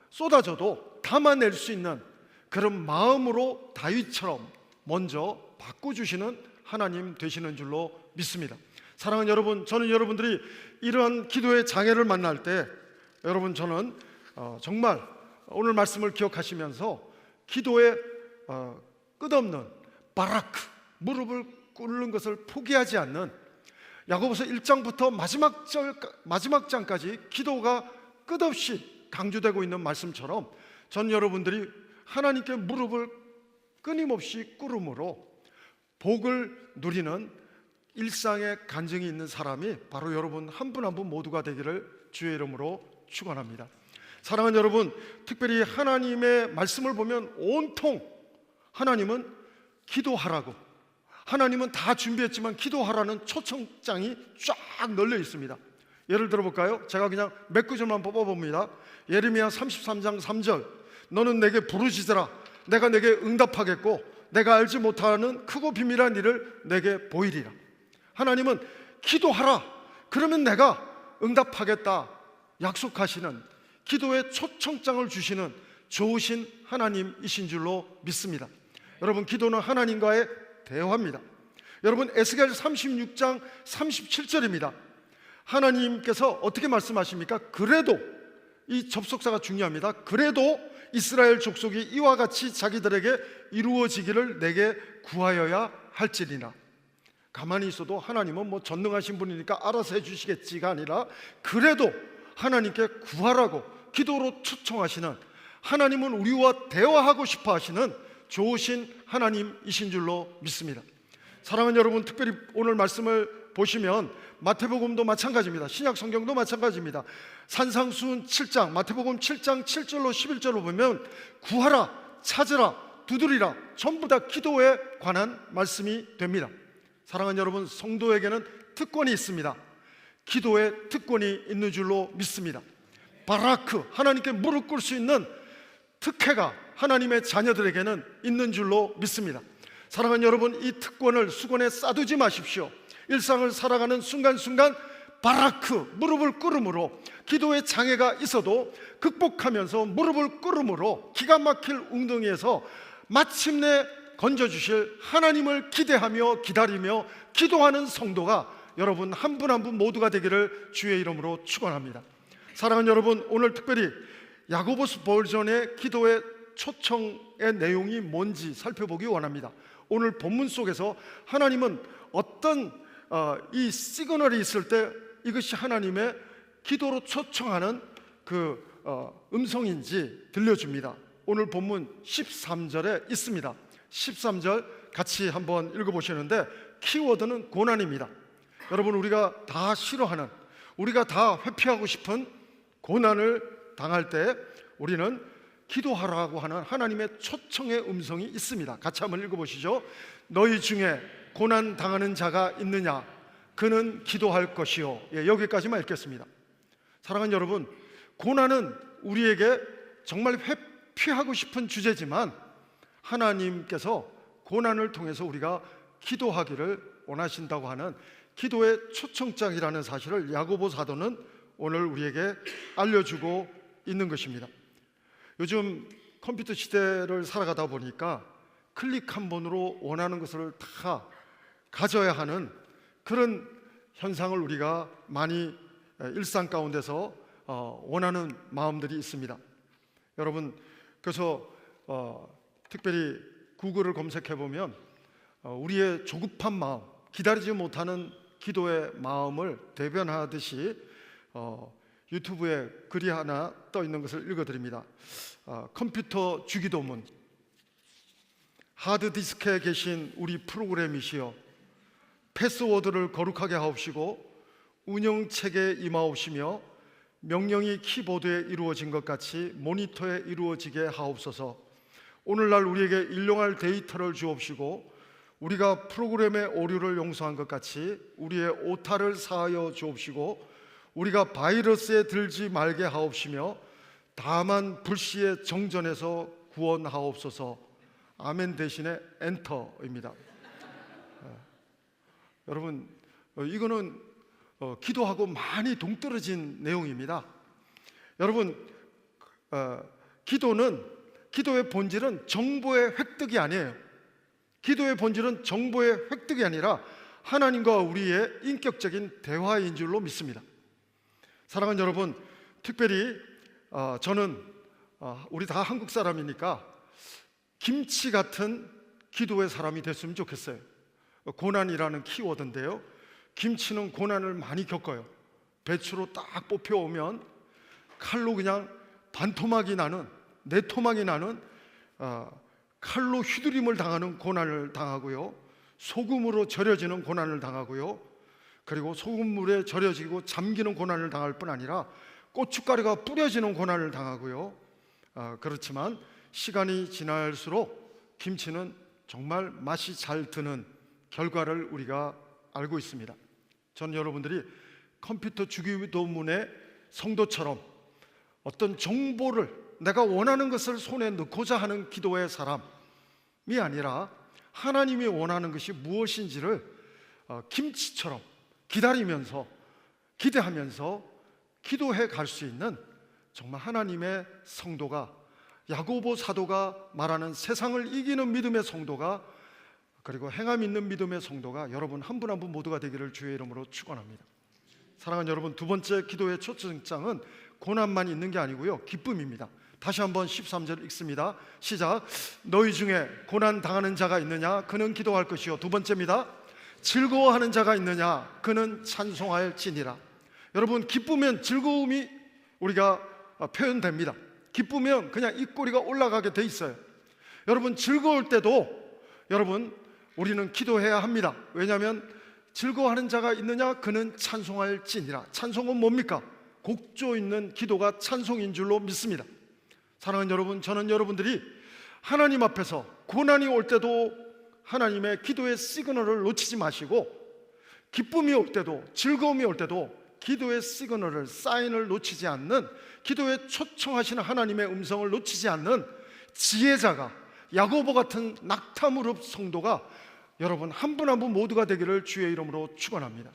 Speaker 4: 쏟아져도 담아낼 수 있는 그런 마음으로 다윗처럼 먼저 바꿔주시는 하나님 되시는 줄로 믿습니다. 사랑하는 여러분, 저는 여러분들이 이러한 기도의 장애를 만날 때 여러분, 저는 정말 오늘 말씀을 기억하시면서 기도의 끝없는 바라크, 무릎을 꿇는 것을 포기하지 않는 야고보서 1장부터 마지막 장까지 기도가 끝없이 강조되고 있는 말씀처럼 전 여러분들이 하나님께 무릎을 끊임없이 꿇음으로 복을 누리는 일상의 간증이 있는 사람이 바로 여러분 한 분 한 분 모두가 되기를 주의 이름으로 축원합니다. 사랑하는 여러분, 특별히 하나님의 말씀을 보면 온통 하나님은 기도하라고, 하나님은 다 준비했지만 기도하라는 초청장이 쫙 널려 있습니다. 예를 들어볼까요? 제가 그냥 몇 구절만 뽑아봅니다. 예레미야 33장 3절, 너는 내게 부르짖으라, 내가 내게 응답하겠고 내가 알지 못하는 크고 비밀한 일을 내게 보이리라. 하나님은 기도하라, 그러면 내가 응답하겠다 약속하시는, 기도의 초청장을 주시는 좋으신 하나님이신 줄로 믿습니다. 여러분, 기도는 하나님과의 대화입니다. 여러분, 에스겔 36장 37절입니다. 하나님께서 어떻게 말씀하십니까? 그래도, 이 접속사가 중요합니다. 그래도 이스라엘 족속이 이와 같이 자기들에게 이루어지기를 내게 구하여야 할지니라. 가만히 있어도 하나님은 뭐 전능하신 분이니까 알아서 해주시겠지가 아니라 그래도 하나님께 구하라고 기도로 초청하시는, 하나님은 우리와 대화하고 싶어 하시는 좋으신 하나님이신 줄로 믿습니다. 사랑하는 여러분, 특별히 오늘 말씀을 보시면 마태복음도 마찬가지입니다. 신약 성경도 마찬가지입니다. 산상수훈 7장, 마태복음 7장 7절로 11절로 보면 구하라, 찾으라, 두드리라, 전부 다 기도에 관한 말씀이 됩니다. 사랑하는 여러분, 성도에게는 특권이 있습니다. 기도에 특권이 있는 줄로 믿습니다. 바라크, 하나님께 무릎 꿇을 수 있는 특혜가 하나님의 자녀들에게는 있는 줄로 믿습니다. 사랑하는 여러분, 이 특권을 수건에 싸두지 마십시오. 일상을 살아가는 순간순간 바라크, 무릎을 꿇음으로, 기도의 장애가 있어도 극복하면서 무릎을 꿇음으로 기가 막힐 웅덩이에서 마침내 건져주실 하나님을 기대하며 기다리며 기도하는 성도가 여러분 한 분 한 분 모두가 되기를 주의 이름으로 축원합니다. 사랑하는 여러분, 오늘 특별히 야고보스 버전의 기도의 초청의 내용이 뭔지 살펴보기 원합니다. 오늘 본문 속에서 하나님은 어떤 이 시그널이 있을 때 이것이 하나님의 기도로 초청하는 그 음성인지 들려줍니다. 오늘 본문 13절에 있습니다. 13절 같이 한번 읽어보시는데 키워드는 고난입니다. 여러분, 우리가 다 싫어하는, 우리가 다 회피하고 싶은 고난을 당할 때 우리는 기도하라고 하는 하나님의 초청의 음성이 있습니다. 같이 한번 읽어보시죠. 너희 중에 고난 당하는 자가 있느냐? 그는 기도할 것이요. 여기까지만 읽겠습니다. 사랑하는 여러분, 고난은 우리에게 정말 회피하고 싶은 주제지만 하나님께서 고난을 통해서 우리가 기도하기를 원하신다고 하는 기도의 초청장이라는 사실을 야고보 사도는 오늘 우리에게 알려주고 있는 것입니다. 요즘 컴퓨터 시대를 살아가다 보니까 클릭 한 번으로 원하는 것을 다 가져야 하는 그런 현상을 우리가 많이 일상 가운데서 원하는 마음들이 있습니다. 여러분, 그래서 특별히 구글을 검색해 보면 우리의 조급한 마음, 기다리지 못하는 기도의 마음을 대변하듯이 유튜브에 글이 하나 떠 있는 것을 읽어드립니다. 컴퓨터 주기도문. 하드디스크에 계신 우리 프로그램이시여, 패스워드를 거룩하게 하옵시고 운영체계에 임하옵시며 명령이 키보드에 이루어진 것 같이 모니터에 이루어지게 하옵소서. 오늘날 우리에게 일용할 데이터를 주옵시고 우리가 프로그램의 오류를 용서한 것 같이 우리의 오타를 사하여 주옵시고 우리가 바이러스에 들지 말게 하옵시며 다만 불시의 정전에서 구원하옵소서. 아멘 대신에 엔터입니다. 여러분, 이거는 기도하고 많이 동떨어진 내용입니다. 여러분, 기도의 본질은 정보의 획득이 아니에요. 기도의 본질은 정보의 획득이 아니라 하나님과 우리의 인격적인 대화인 줄로 믿습니다. 사랑하는 여러분, 특별히 저는 우리 다 한국 사람이니까 김치 같은 기도의 사람이 됐으면 좋겠어요. 고난이라는 키워드인데요, 김치는 고난을 많이 겪어요. 배추로 딱 뽑혀오면 칼로 그냥 반토막이 나는, 네 토막이 나는, 칼로 휘두림을 당하는 고난을 당하고요, 소금으로 절여지는 고난을 당하고요, 그리고 소금물에 절여지고 잠기는 고난을 당할 뿐 아니라 고춧가루가 뿌려지는 고난을 당하고요. 그렇지만 시간이 지날수록 김치는 정말 맛이 잘 드는 결과를 우리가 알고 있습니다. 저는 여러분들이 컴퓨터 주기도문의 성도처럼 어떤 정보를, 내가 원하는 것을 손에 넣고자 하는 기도의 사람이 아니라 하나님이 원하는 것이 무엇인지를 김치처럼 기다리면서, 기대하면서 기도해 갈 수 있는 정말 하나님의 성도가, 야고보 사도가 말하는 세상을 이기는 믿음의 성도가, 그리고 행함 있는 믿음의 성도가 여러분 한 분 한 분 모두가 되기를 주의 이름으로 축원합니다. 사랑하는 여러분, 두 번째 기도의 초청장은 고난만 있는 게 아니고요, 기쁨입니다. 다시 한번 13절 읽습니다. 시작. 너희 중에 고난 당하는 자가 있느냐? 그는 기도할 것이요. 두 번째입니다. 즐거워하는 자가 있느냐? 그는 찬송할지니라. 여러분, 기쁘면 즐거움이 우리가 표현됩니다. 기쁘면 그냥 입꼬리가 올라가게 돼 있어요. 여러분, 즐거울 때도 여러분 우리는 기도해야 합니다. 왜냐하면 즐거워하는 자가 있느냐? 그는 찬송할지니라. 찬송은 뭡니까? 곡조 있는 기도가 찬송인 줄로 믿습니다. 사랑하는 여러분, 저는 여러분들이 하나님 앞에서 고난이 올 때도 하나님의 기도의 시그널을 놓치지 마시고, 기쁨이 올 때도 즐거움이 올 때도 기도의 시그널을, 사인을 놓치지 않는, 기도에 초청하시는 하나님의 음성을 놓치지 않는 지혜자가, 야고보 같은 낙타무릎 성도가 여러분 한 분 한 분 모두가 되기를 주의 이름으로 축원합니다.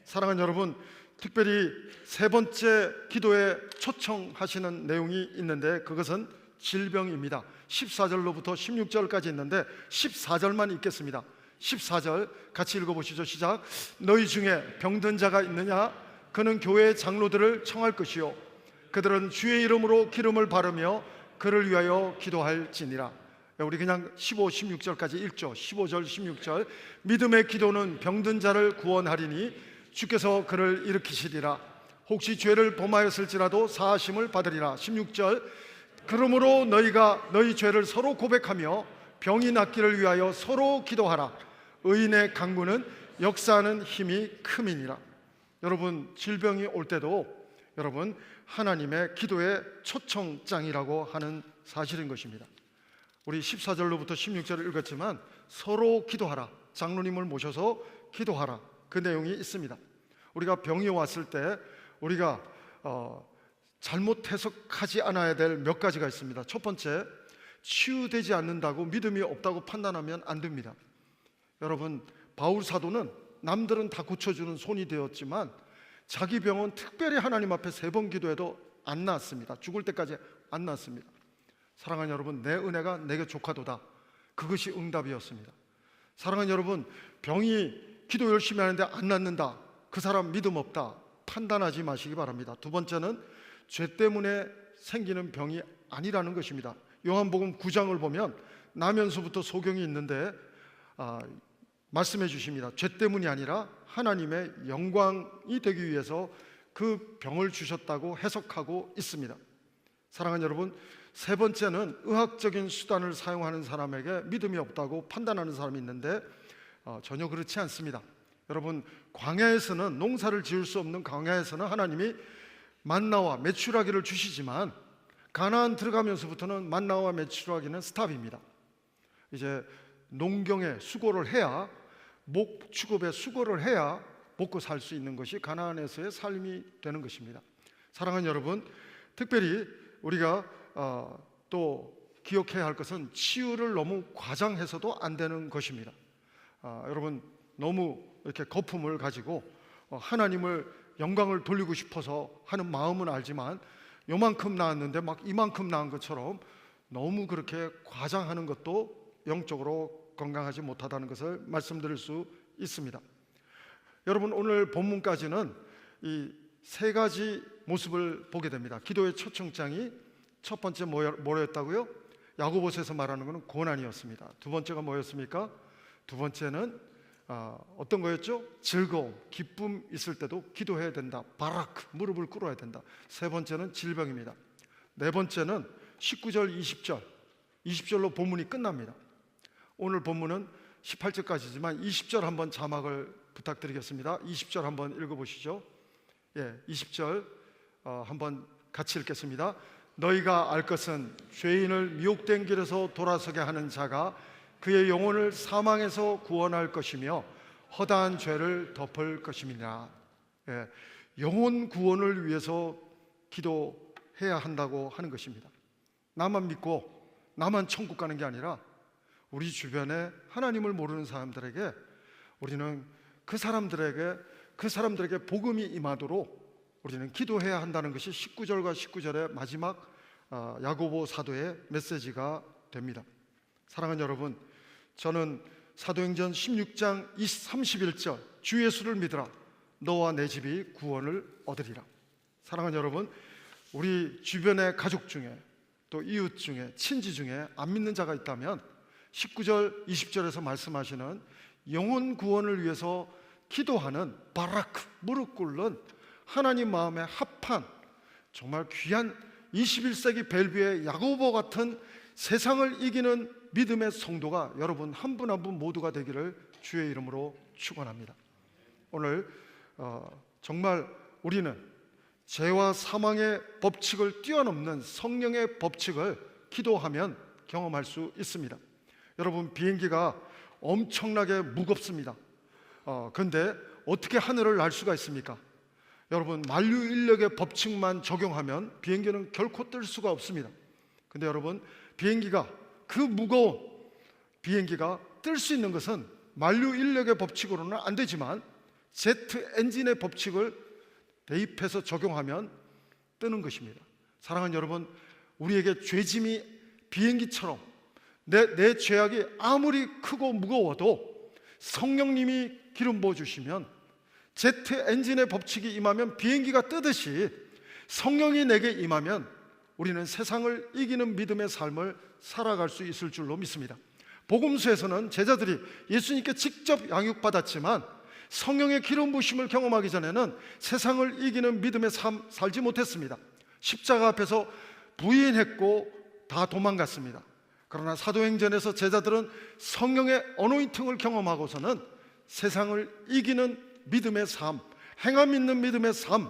Speaker 4: 사랑하는 여러분, 특별히 세 번째 기도에 초청하시는 내용이 있는데 그것은 질병입니다. 14절로부터 16절까지 있는데 14절만 읽겠습니다. 14절 같이 읽어보시죠. 시작. 너희 중에 병든 자가 있느냐? 그는 교회의 장로들을 청할 것이요 그들은 주의 이름으로 기름을 바르며 그를 위하여 기도할지니라. 우리 그냥 15, 16절까지 읽죠. 15절, 16절. 믿음의 기도는 병든 자를 구원하리니 주께서 그를 일으키시리라. 혹시 죄를 범하였을지라도 사하심을 받으리라. 16절. 그러므로 너희가 너희 죄를 서로 고백하며 병이 낫기를 위하여 서로 기도하라. 의인의 강구는 역사하는 힘이 큼이니라. 여러분, 질병이 올 때도 여러분 하나님의 기도의 초청장이라고 하는 사실인 것입니다. 우리 14절로부터 16절을 읽었지만 서로 기도하라, 장로님을 모셔서 기도하라, 그 내용이 있습니다. 우리가 병이 왔을 때 우리가 잘못 해석하지 않아야 될 몇 가지가 있습니다. 첫 번째, 치유되지 않는다고 믿음이 없다고 판단하면 안 됩니다. 여러분, 바울 사도는 남들은 다 고쳐주는 손이 되었지만 자기 병은 특별히 하나님 앞에 3번 기도해도 안 나았습니다. 죽을 때까지 안 나았습니다. 사랑하는 여러분, 내 은혜가 내게 족하도다, 그것이 응답이었습니다. 사랑하는 여러분, 병이 기도 열심히 하는데 안 낫는다, 그 사람 믿음 없다, 판단하지 마시기 바랍니다. 두 번째는 죄 때문에 생기는 병이 아니라는 것입니다. 요한복음 9장을 보면 나면서부터 소경이 있는데 말씀해 주십니다. 죄 때문이 아니라 하나님의 영광이 되기 위해서 그 병을 주셨다고 해석하고 있습니다. 사랑하는 여러분, 세 번째는 의학적인 수단을 사용하는 사람에게 믿음이 없다고 판단하는 사람이 있는데 전혀 그렇지 않습니다. 여러분, 광야에서는, 농사를 지을 수 없는 광야에서는 하나님이 만나와 메추라기를 주시지만 가나안 들어가면서부터는 만나와 메추라기는 스탑입니다. 이제 농경에 수고를 해야, 목축업에 수고를 해야 먹고 살 수 있는 것이 가나안에서의 삶이 되는 것입니다. 사랑하는 여러분, 특별히 우리가 또 기억해야 할 것은 치유를 너무 과장해서도 안 되는 것입니다. 여러분, 너무 이렇게 거품을 가지고 하나님을 영광을 돌리고 싶어서 하는 마음은 알지만 요만큼 나았는데 막 이만큼 나은 것처럼 너무 그렇게 과장하는 것도 영적으로 건강하지 못하다는 것을 말씀드릴 수 있습니다. 여러분, 오늘 본문까지는 이 세 가지 모습을 보게 됩니다. 기도의 초청장이 첫 번째 뭐였다고요? 야고보서에서 말하는 것은 고난이었습니다. 두 번째가 뭐였습니까? 두 번째는 어떤 거였죠? 즐거움, 기쁨 있을 때도 기도해야 된다. 바라크, 무릎을 꿇어야 된다. 세 번째는 질병입니다. 네 번째는 19절, 20절, 20절로 본문이 끝납니다. 오늘 본문은 18절까지지만 20절 한번 자막을 부탁드리겠습니다. 20절 한번 읽어보시죠. 20절 한번 같이 읽겠습니다. 너희가 알 것은 죄인을 미혹된 길에서 돌아서게 하는 자가 그의 영혼을 사망에서 구원할 것이며 허다한 죄를 덮을 것임이니라. 영혼 구원을 위해서 기도해야 한다고 하는 것입니다. 나만 믿고 나만 천국 가는 게 아니라 우리 주변에 하나님을 모르는 사람들에게 우리는 그 사람들에게 복음이 임하도록 우리는 기도해야 한다는 것이 19절과 19절의 마지막 야고보 사도의 메시지가 됩니다. 사랑하는 여러분, 저는 사도행전 16장 31절 주 예수를 믿으라 너와 내 집이 구원을 얻으리라. 사랑하는 여러분, 우리 주변의 가족 중에 또 이웃 중에 친지 중에 안 믿는 자가 있다면 19절 20절에서 말씀하시는 영혼 구원을 위해서 기도하는 바라크, 무릎 꿇는 하나님 마음에 합한 정말 귀한 21세기 벨뷰의 야고보 같은 세상을 이기는 믿음의 성도가 여러분 한 분 한 분 모두가 되기를 주의 이름으로 축원합니다. 오늘 정말 우리는 죄와 사망의 법칙을 뛰어넘는 성령의 법칙을 기도하면 경험할 수 있습니다. 여러분, 비행기가 엄청나게 무겁습니다. 그런데 어떻게 하늘을 날 수가 있습니까? 여러분, 만유인력의 법칙만 적용하면 비행기는 결코 뜰 수가 없습니다. 근데 여러분, 비행기가 그 무거운 비행기가 뜰 수 있는 것은 만유인력의 법칙으로는 안 되지만 제트 엔진의 법칙을 대입해서 적용하면 뜨는 것입니다. 사랑하는 여러분, 우리에게 죄짐이 비행기처럼 내 죄악이 아무리 크고 무거워도 성령님이 기름 부어주시면 제트 엔진의 법칙이 임하면 비행기가 뜨듯이 성령이 내게 임하면 우리는 세상을 이기는 믿음의 삶을 살아갈 수 있을 줄로 믿습니다. 복음서에서는 제자들이 예수님께 직접 양육받았지만 성령의 기름 부으심을 경험하기 전에는 세상을 이기는 믿음의 삶 살지 못했습니다. 십자가 앞에서 부인했고 다 도망갔습니다. 그러나 사도행전에서 제자들은 성령의 어노인팅을 경험하고서는 세상을 이기는 믿음의 삶, 행함 있는 믿음의 삶,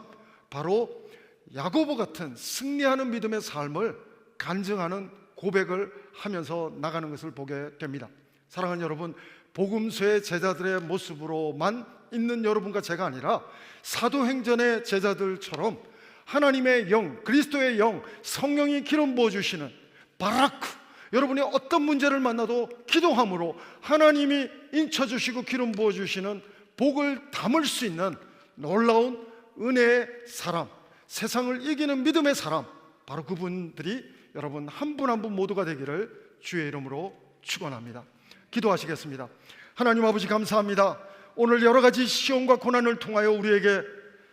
Speaker 4: 바로 야고보 같은 승리하는 믿음의 삶을 간증하는 고백을 하면서 나가는 것을 보게 됩니다. 사랑하는 여러분, 복음서의 제자들의 모습으로만 있는 여러분과 제가 아니라 사도행전의 제자들처럼 하나님의 영, 그리스도의 영, 성령이 기름 부어주시는 바라크, 여러분이 어떤 문제를 만나도 기도함으로 하나님이 인쳐주시고 기름 부어주시는 복을 담을 수 있는 놀라운 은혜의 사람, 세상을 이기는 믿음의 사람, 바로 그분들이 여러분 한 분 한 분 모두가 되기를 주의 이름으로 축원합니다. 기도하시겠습니다. 하나님 아버지, 감사합니다. 오늘 여러 가지 시험과 고난을 통하여 우리에게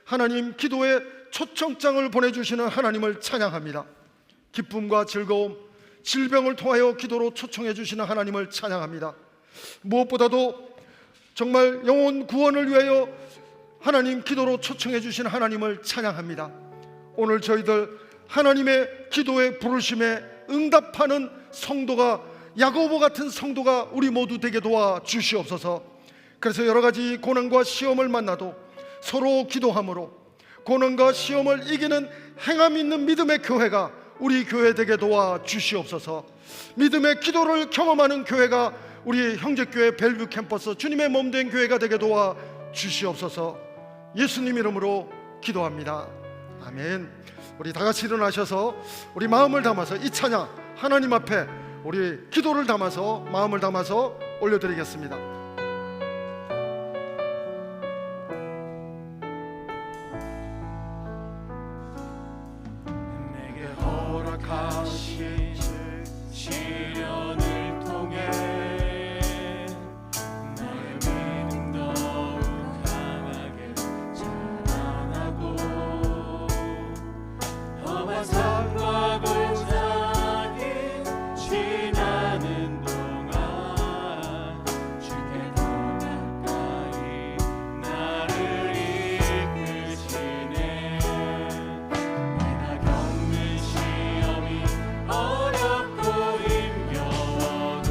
Speaker 4: 하나님 기도의 초청장을 보내주시는 하나님을 찬양합니다. 기쁨과 즐거움, 질병을 통하여 기도로 초청해 주시는 하나님을 찬양합니다. 무엇보다도 정말 영혼 구원을 위하여 하나님 기도로 초청해 주신 하나님을 찬양합니다. 오늘 저희들 하나님의 기도의 부르심에 응답하는 성도가, 야고보 같은 성도가 우리 모두 되게 도와 주시옵소서. 그래서 여러 가지 고난과 시험을 만나도 서로 기도함으로 고난과 시험을 이기는 행함 있는 믿음의 교회가 우리 교회 되게 도와 주시옵소서. 믿음의 기도를 경험하는 교회가 우리 형제교회 벨뷰 캠퍼스 주님의 몸 된 교회가 되게 도와 주시옵소서. 예수님 이름으로 기도합니다. 아멘. 우리 다 같이 일어나셔서 우리 마음을 담아서 이 찬양 하나님 앞에 우리 기도를 담아서, 마음을 담아서 올려드리겠습니다.
Speaker 1: 내게 허락하신 시련을 통해 나의 믿음 더욱 강하게 자라나고 험한 삶과 골짜기 지나는 동안 주께 더 가까이 나를 이끄시네. 내가 겪는 시험이 어렵고 힘겨워도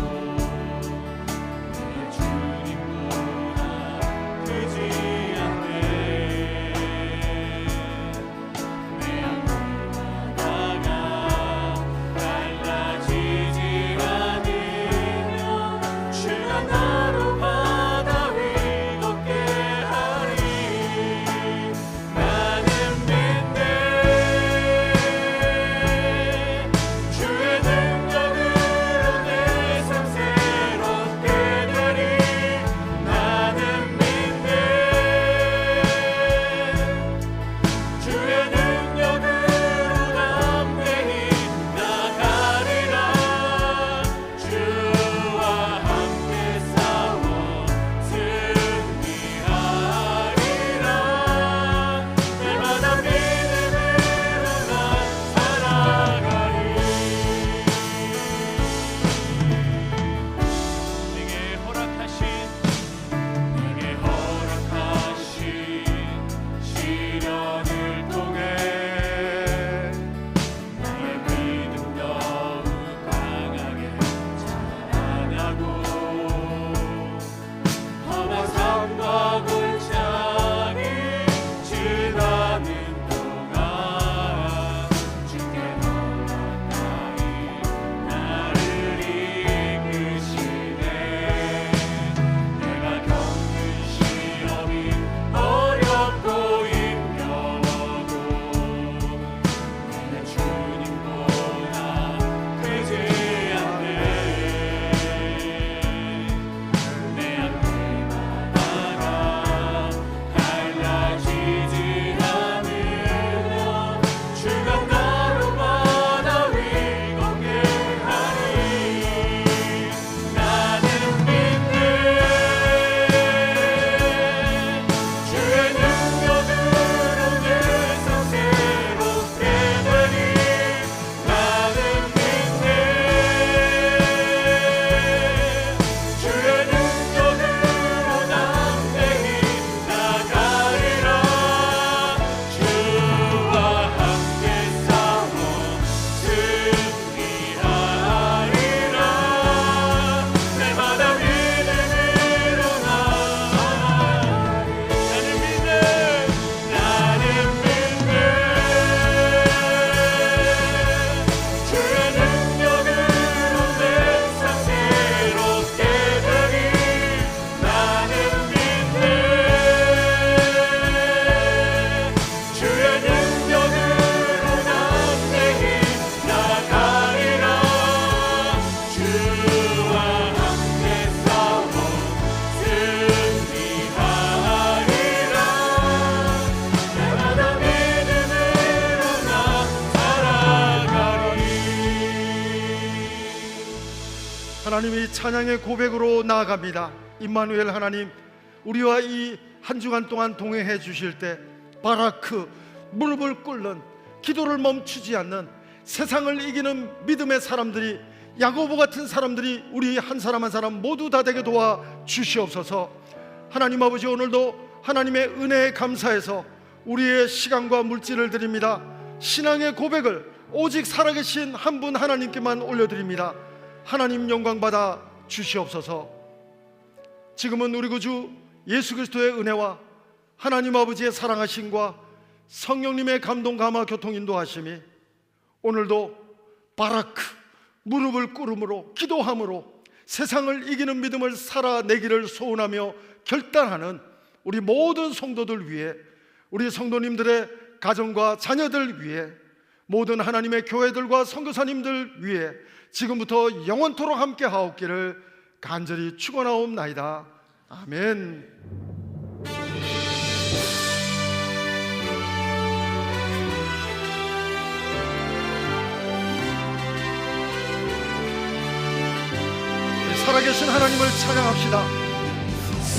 Speaker 1: 내 주님보다 크지 않네. 내 양심마다가 달라지지 않으면 주가 나로 바다 위 걷게 하리. 나는 믿네. 주의 능력으로 내 삶 새롭게 되리. 나는 믿네. 주의 능력으로 담대히 나가리라. 주와 함께 싸워 승리하리라. 날마다 믿음으로 난 살아가리. 내게 허락하신 시련을 통해 나의 믿음 더욱 강하게 자라나고 험한 삶과 골짜기 지나는 동안 주께 더 가까이 나를 이끄시네. 내가 겪는 시험이 어렵고 힘겨워도 내 주님보다 크지 않네. 내 앞길마다가 달라지지 않으면 주가 나로 바다 위 걷게 하리. 나는 믿네. 주의 능력으로 내 삶 새롭게 되리. 나는 믿네. 주의 능력으로 담대히 나가리라. 주와 함께 싸워 승리하리라. 날마다 믿음으로 나아가리. 나는 믿네. 나는 믿네. 주의 능력으로 내 삶 새롭게 되리. 나는 믿네. 주의 능력으로 담대히 나가리라. 주와 함께 싸워 승리하리라. 날마다 믿음으로 나 살아가리.
Speaker 4: 하나님이 찬양의 고백으로 나아갑니다. 임마누엘 하나님, 우리와 이 한 주간 동안 동행해 주실 때 바라크, 무릎을 꿇는, 기도를 멈추지 않는, 세상을 이기는 믿음의 사람들이, 야고보 같은 사람들이 우리 한 사람 한 사람 모두 다 되게 도와 주시옵소서. 하나님 아버지, 오늘도 하나님의 은혜에 감사해서 우리의 시간과 물질을 드립니다. 신앙의 고백을 오직 살아계신 한 분 하나님께만 올려드립니다. 하나님 영광 받아 주시옵소서. 지금은 우리 구주 예수 그리스도의 은혜와 하나님 아버지의 사랑하심과 성령님의 감동 감화 교통 인도하심이 오늘도 바라크 무릎을 꿇음으로 기도함으로 세상을 이기는 믿음을 살아내기를 소원하며 결단하는 우리 모든 성도들 위해, 우리 성도님들의 가정과 자녀들 위해, 모든 하나님의 교회들과 선교사님들 위해 지금부터 영원토록 함께 하옵기를 간절히 축원하옵나이다. 아멘. 살아계신 하나님을 찬양합시다.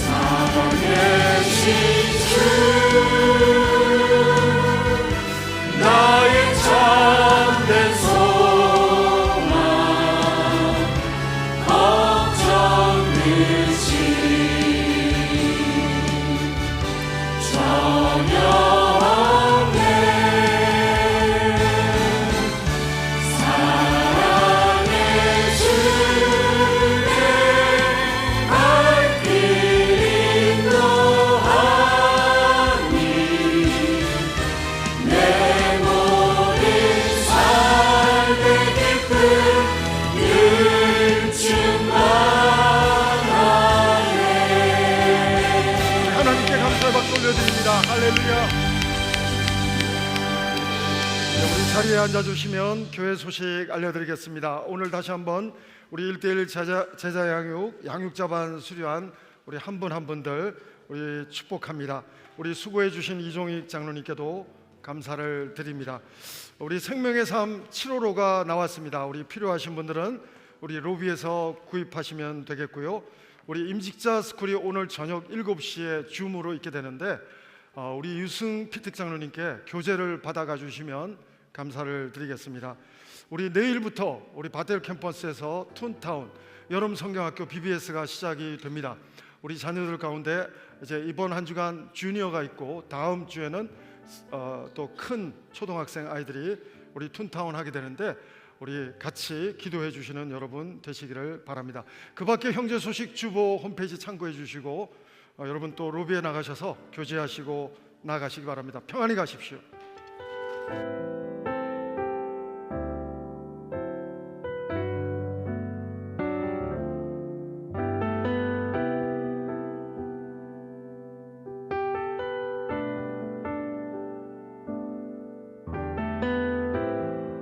Speaker 5: 살아계신 주 나의 참된 소망 걱정 의심 전혀 없네. 사랑의 주의 발길 인도하니 내 모든 삶의 기쁨 늘 충만하네.
Speaker 4: 하나님께 감사의 박수 올려드립니다. 할렐루야. 우리 자리에 앉아주시면 교회 소식 알려드리겠습니다. 오늘 다시 한번 우리 1:1 제자 양육자반 수료한 우리 한 분 한 분들 우리 축복합니다. 우리 수고해 주신 이종익 장로님께도 감사를 드립니다. 우리 생명의 삶 7호로가 나왔습니다. 우리 필요하신 분들은 우리 로비에서 구입하시면 되겠고요. 우리 임직자 스쿨이 오늘 저녁 7시에 줌으로 있게 되는데 우리 유승 피특 장로님께 교재를 받아가 주시면 감사를 드리겠습니다. 우리 내일부터 우리 바델 캠퍼스에서 툰타운 여름 성경학교 BBS가 시작이 됩니다. 우리 자녀들 가운데 이제 이번 한 주간 주니어가 있고 다음 주에는 또 큰 초등학생 아이들이 우리 툰타운 하게 되는데 우리 같이 기도해 주시는 여러분 되시기를 바랍니다. 그 밖에 형제 소식 주보 홈페이지 참고해 주시고 여러분 또 로비에 나가셔서 교제하시고 나가시기 바랍니다. 평안히 가십시오.